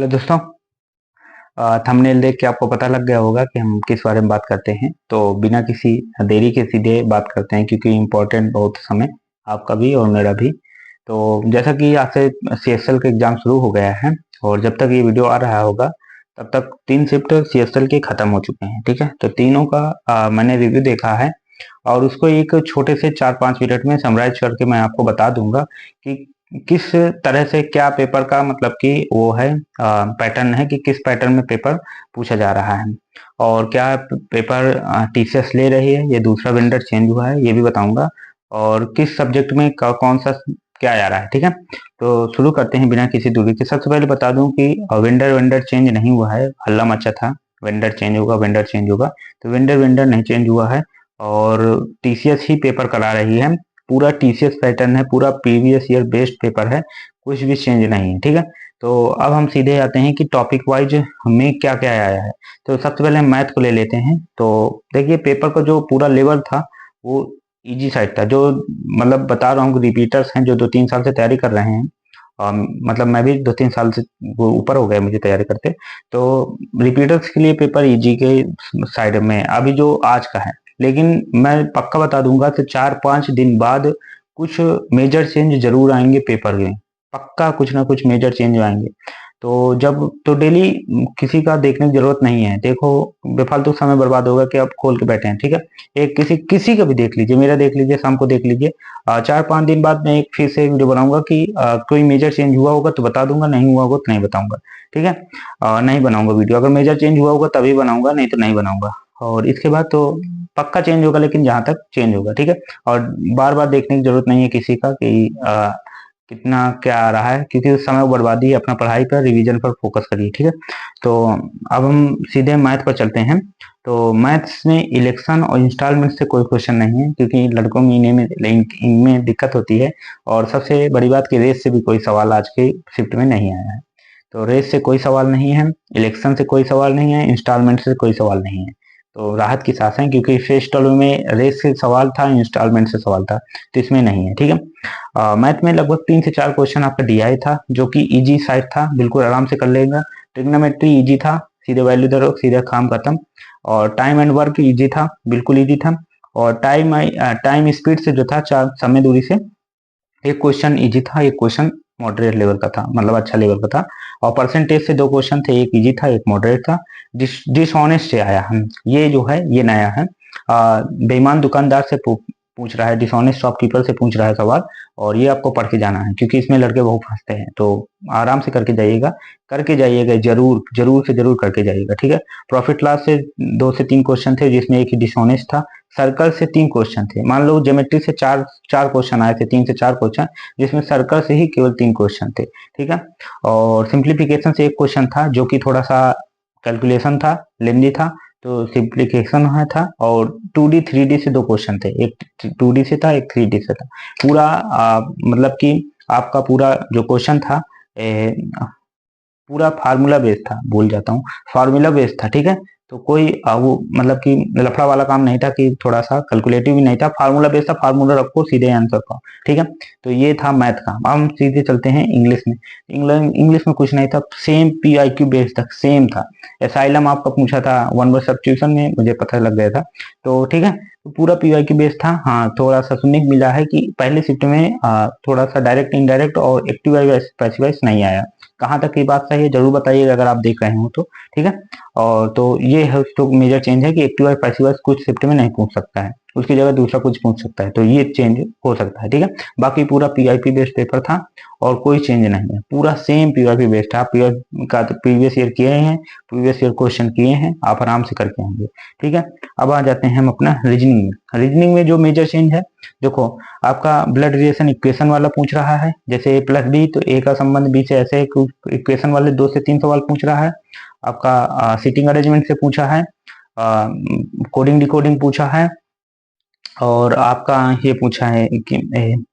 Hello दोस्तों। Thumbnail देख के आपको पता लग गया होगा कि हम किस बारे में बात करते हैं। तो बिना किसी देरी के सीधे बात करते हैं, क्योंकि इम्पोर्टेंट बहुत समय आपका भी और मेरा भी। तो जैसा कि आज से सीएसएल का एग्जाम शुरू हो गया है, और जब तक ये वीडियो आ रहा होगा तब तक 3 शिफ्ट सीएसएल के खत्म हो चुके हैं। ठीक है, तो तीनों का मैंने रिव्यू देखा है, और उसको एक छोटे से 4-5 मिनट में समराइज करके मैं आपको बता दूंगा कि किस तरह से क्या पेपर का मतलब कि वो है पैटर्न है, कि किस पैटर्न में पेपर पूछा जा रहा है, और क्या पेपर टीसीएस ले रही है, ये दूसरा वेंडर चेंज हुआ है ये भी बताऊंगा, और किस सब्जेक्ट में कौन सा क्या आ रहा है। ठीक है, तो शुरू करते हैं बिना किसी दूरी के। सबसे पहले बता दूं कि वेंडर वेंडर चेंज नहीं हुआ है, हल्ला मचा था वेंडर चेंज होगा वेंडर चेंज होगा, तो वेंडर वेंडर नहीं चेंज हुआ है, और टीसीएस ही पेपर करा रही है। पूरा टीसीएस पैटर्न है, पूरा प्रीवियस ईयर बेस्ड पेपर है, कुछ भी चेंज नहीं है। ठीक है, तो अब हम सीधे आते हैं कि टॉपिक वाइज हमें क्या क्या आया है। तो सबसे पहले हम मैथ को ले लेते हैं। तो देखिए, पेपर का जो पूरा लेवल था वो इजी साइड था। जो मतलब बता रहा हूँ, रिपीटर्स हैं जो 2-3 साल से तैयारी कर रहे हैं, मतलब मैं भी 2-3 साल से वो ऊपर हो गया मुझे तैयारी करते। तो रिपीटर्स के लिए पेपर इजी के साइड में अभी जो आज का है, लेकिन मैं पक्का बता दूंगा कि 4-5 दिन बाद कुछ मेजर चेंज जरूर आएंगे पेपर में। पक्का कुछ ना कुछ मेजर चेंज आएंगे। तो जब तो डेली किसी का देखने की जरूरत नहीं है। देखो, बेफालतू समय बर्बाद होगा कि आप खोल के बैठे हैं। ठीक है, एक किसी किसी का भी देख लीजिए, मेरा देख लीजिए, शाम को देख लीजिए। 4-5 दिन बाद मैं एक फिर से वीडियो बनाऊंगा कि कोई मेजर चेंज हुआ होगा तो बता दूंगा, नहीं हुआ होगा तो नहीं बताऊंगा। ठीक है, नहीं बनाऊंगा वीडियो। अगर मेजर चेंज हुआ होगा तभी बनाऊंगा, नहीं तो नहीं बनाऊंगा। और इसके बाद तो पक्का चेंज होगा, लेकिन जहां तक चेंज होगा। ठीक है, और बार बार देखने की जरूरत नहीं है किसी का कि कितना क्या आ रहा है, क्योंकि उस समय बर्बादी है। अपना पढ़ाई पर, रिवीजन पर फोकस करिए। ठीक है, तो अब हम सीधे मैथ पर चलते हैं। तो मैथ्स में इलेक्शन और इंस्टॉलमेंट से कोई क्वेश्चन नहीं है, क्योंकि लड़कों में इनमें दिक्कत होती है। और सबसे बड़ी बात कि रेस से भी कोई सवाल आज के शिफ्ट में नहीं आया है। तो रेस से कोई सवाल नहीं है, इलेक्शन से कोई सवाल नहीं है, इंस्टॉलमेंट से कोई सवाल नहीं है। तो राहत की सांस है, क्योंकि फेस्ट में रेस से सवाल था, इंस्टॉलमेंट से सवाल था, तो इसमें नहीं है। ठीक है, मैथ में लगभग 3 से 4 क्वेश्चन आपका डीआई था, जो कि इजी साइड था, बिल्कुल आराम से कर लेगा। ट्रिग्नोमेट्री इजी था, सीधे वैल्यू धरो सीधे काम खत्म। और टाइम एंड वर्क इजी था, बिल्कुल इजी था। और टाइम स्पीड से जो था, चार समय दूरी से एक क्वेश्चन इजी था, एक क्वेश्चन मॉडरेट लेवल का था, मतलब अच्छा लेवल का था। और परसेंटेज से 2 क्वेश्चन थे, एक इजी था एक मॉडरेट था। डिसऑनेस्ट से आया हम, ये जो है ये नया है। बेईमान दुकानदार से पूछ रहा है, डिसऑनेस्ट शॉपकीपर से पूछ रहा है सवाल। और ये आपको पढ़ के जाना है, क्योंकि इसमें लड़के बहुत फंसते हैं। तो आराम से करके जाइएगा, जरूर जरूर से जरूर करके जाइएगा। ठीक है, प्रॉफिट लॉस से 2 से 3 क्वेश्चन थे, जिसमें एक ही डिसऑनेस्ट था। सर्कल से 3 क्वेश्चन थे। मान लो ज्योमेट्री से चार चार क्वेश्चन आए थे, 3 से 4 क्वेश्चन, जिसमें सर्कल से ही केवल 3 क्वेश्चन थे। ठीक है, और सिंप्लीफिकेशन से एक क्वेश्चन था, जो कि थोड़ा सा कैलकुलेशन था, लेंदी था, तो सिंप्लीफिकेशन है था। और 2D 3D से 2 क्वेश्चन थे, एक 2D से था, एक 3D से था। पूरा मतलब कि आपका पूरा जो क्वेश्चन था, पूरा फार्मूला बेस्ड था, भूल जाता हूँ, फार्मूला बेस्ड था। ठीक है, तो कोई वो मतलब कि लफड़ा वाला काम नहीं था, कि थोड़ा सा कैलकुलेटिव भी नहीं था, फार्मूला बेस्ड था। फार्मूला रखो, सीधे आंसर पाओ। ठीक है, तो ये था मैथ का। अब हम सीधे चलते हैं इंग्लिश में। इंग्लिश में कुछ नहीं था, सेम PIQ बेस्ड था, सेम था। एसाइलम आपका पूछा था 1 वर्ड सब्स्टिट्यूशन में, मुझे पता लग गया था। तो ठीक है, तो पूरा PIQ बेस्ड था। हाँ, थोड़ा सा सुनने को मिला है कि पहले शिफ्ट में थोड़ा सा डायरेक्ट इनडायरेक्ट और एक्टिव पैसिव नहीं आया। कहाँ तक ये बात सही है जरूर बताइएगा, अगर आप देख रहे हो तो। ठीक है, और तो ये है तो मेजर चेंज है कि एक्टिव और पैसिव कुछ शिफ्ट में नहीं पूछ सकता है, उसकी जगह दूसरा कुछ पूछ सकता है। तो ये चेंज हो सकता है। ठीक है, बाकी पूरा PIP बेस्ड पेपर था, और कोई चेंज नहीं है, पूरा सेम PIP बेस्ड है। आप का प्रीवियस ईयर किए हैं, प्रीवियस ईयर क्वेश्चन किए हैं, आप आराम से करके आएंगे। ठीक है, अब आ जाते हैं हम अपना रीजनिंग में। रीजनिंग में जो मेजर चेंज है, देखो, आपका ब्लड रिलेशन इक्वेशन वाला पूछ रहा है, जैसे A+B, तो A का संबंध B से, ऐसे इक्वेशन वाले 2 से 3 सवाल पूछ रहा है। आपका सीटिंग अरेंजमेंट से पूछा है, कोडिंग डिकोडिंग पूछा है, और आपका ये पूछा है कि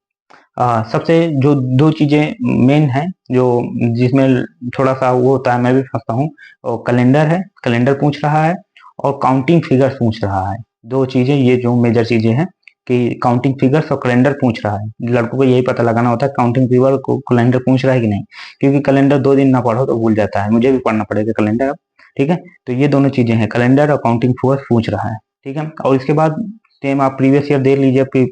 सबसे जो 2 चीजें मेन है, जो जिसमें थोड़ा सा वो होता है, मैं भी फंसता हूँ, और कैलेंडर है, कैलेंडर पूछ रहा है, और काउंटिंग फिगर्स पूछ रहा है। 2 चीजें, ये जो मेजर चीजें हैं, कि काउंटिंग फिगर्स और कैलेंडर पूछ रहा है। लड़कों को यही पता लगाना होता है काउंटिंग फिगर को कैलेंडर पूछ रहा है कि नहीं, क्योंकि कैलेंडर 2 दिन ना पढ़ो तो भूल जाता है, मुझे भी पढ़ना पड़ेगा कैलेंडर अब, ठीक है। तो ये दोनों चीजें हैं, कैलेंडर और काउंटिंग फिगर्स पूछ रहा है, ठीक है। और इसके बाद सेम आप प्रीवियस ईयर देख लीजिए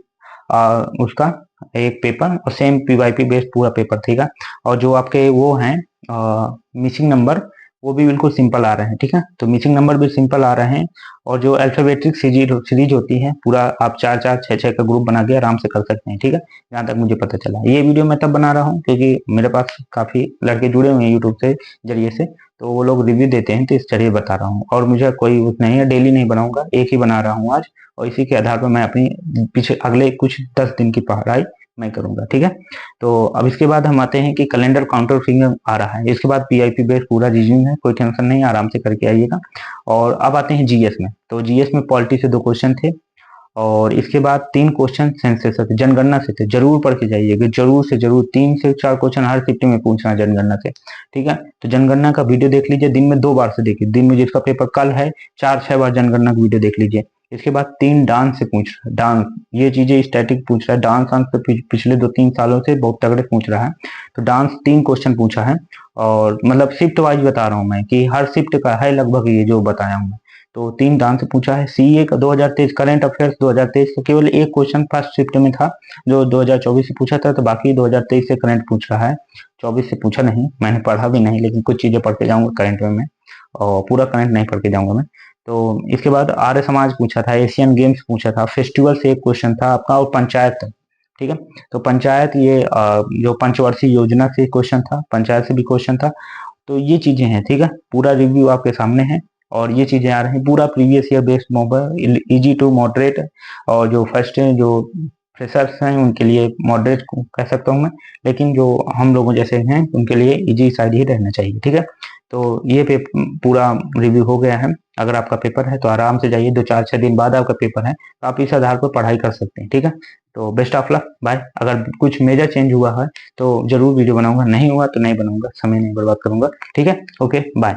उसका एक पेपर और सेम पीवाईपी बेस्ड पूरा पेपर, ठीक है। और जो आपके वो हैं मिसिंग नंबर वो भी बिल्कुल सिंपल आ रहे हैं, ठीक है। तो मिसिंग नंबर भी सिंपल आ रहे हैं, और जो अल्फाबेटिक सीरीज होती है पूरा आप 4-4 6-6 का ग्रुप बना के आराम से कर सकते हैं, ठीक है। जहाँ तक मुझे पता चला, ये वीडियो मैं तब बना रहा हूँ क्योंकि मेरे पास काफी लड़के जुड़े हुए हैं यूट्यूब से जरिए से, तो वो लोग रिव्यू देते हैं तो इस जरिए बता रहा हूँ। और मुझे कोई उस नहीं है, डेली नहीं बनाऊंगा, एक ही बना रहा हूँ आज, और इसी के आधार पर मैं अपनी पीछे अगले कुछ 10 दिन की पढ़ाई मैं करूंगा, ठीक है। तो अब इसके बाद हम आते हैं कि कैलेंडर काउंटर फिंगर आ रहा है, इसके बाद पीआईपी बेस्ड पूरा रिज्यूम है, कोई टेंशन नहीं, आराम से करके आइएगा। और अब आते हैं जीएस में, तो जीएस में पॉलिटी से 2 क्वेश्चन थे, और इसके बाद 3 क्वेश्चन सेंसस से, जनगणना से थे, जरूर पढ़ के जाइएगा, जरूर से जरूर 3 से 4 क्वेश्चन हर शिफ्ट में पूछना है जनगणना से, ठीक है। तो जनगणना का वीडियो देख लीजिए, दिन में 2 बार से देखिए, दिन में जिसका पेपर कल है 4-6 बार जनगणना का वीडियो देख लीजिए। इसके बाद 3 डांस से पूछ रहा है, डांस, ये चीजें स्टैटिक पूछ रहा है, डांस तो पिछले 2-3 सालों से बहुत तगड़े पूछ रहा है। तो डांस 3 क्वेश्चन पूछा है, और मतलब शिफ्ट वाइज बता रहा हूँ मैं कि हर शिफ्ट का है लगभग ये जो बताया हूँ मैं। तो 3 डांस से पूछा है। सीए का 2023 करंट अफेयर्स 2023 का केवल एक क्वेश्चन फर्स्ट शिफ्ट में था जो 2024 से पूछा था, तो बाकी 2023 से करंट पूछ रहा है, 24 से पूछा नहीं, मैंने पढ़ा भी नहीं, लेकिन कुछ चीजें पढ़ के जाऊंगा करंट में मैं, और पूरा करंट नहीं पढ़ के जाऊंगा मैं। तो इसके बाद आर्य समाज पूछा था, एशियन गेम्स पूछा था, फेस्टिवल से एक क्वेश्चन था आपका, और पंचायत, ठीक है। तो पंचायत ये जो पंचवर्षीय योजना से क्वेश्चन था, पंचायत से भी क्वेश्चन था। तो ये चीजें हैं, ठीक है, पूरा रिव्यू आपके सामने है, और ये चीजें आ रही हैं पूरा previous year based mobile, easy to moderate, और जो फर्स्ट जो फ्रेशर्स हैं उनके लिए मॉडरेट कह सकता हूँ मैं, लेकिन जो हम लोगों जैसे हैं उनके लिए इजी साइड ही रहना चाहिए, ठीक है। तो ये पूरा रिव्यू हो गया है। अगर आपका पेपर है तो आराम से जाइए, 2-4-6 दिन बाद आपका पेपर है, तो आप इस आधार पर पढ़ाई कर सकते हैं, ठीक है। तो बेस्ट ऑफ लक, बाय। अगर कुछ मेजर चेंज हुआ है तो जरूर वीडियो बनाऊंगा, नहीं हुआ तो नहीं बनाऊंगा, समय नहीं बर्बाद करूंगा, ठीक है। Okay, bye.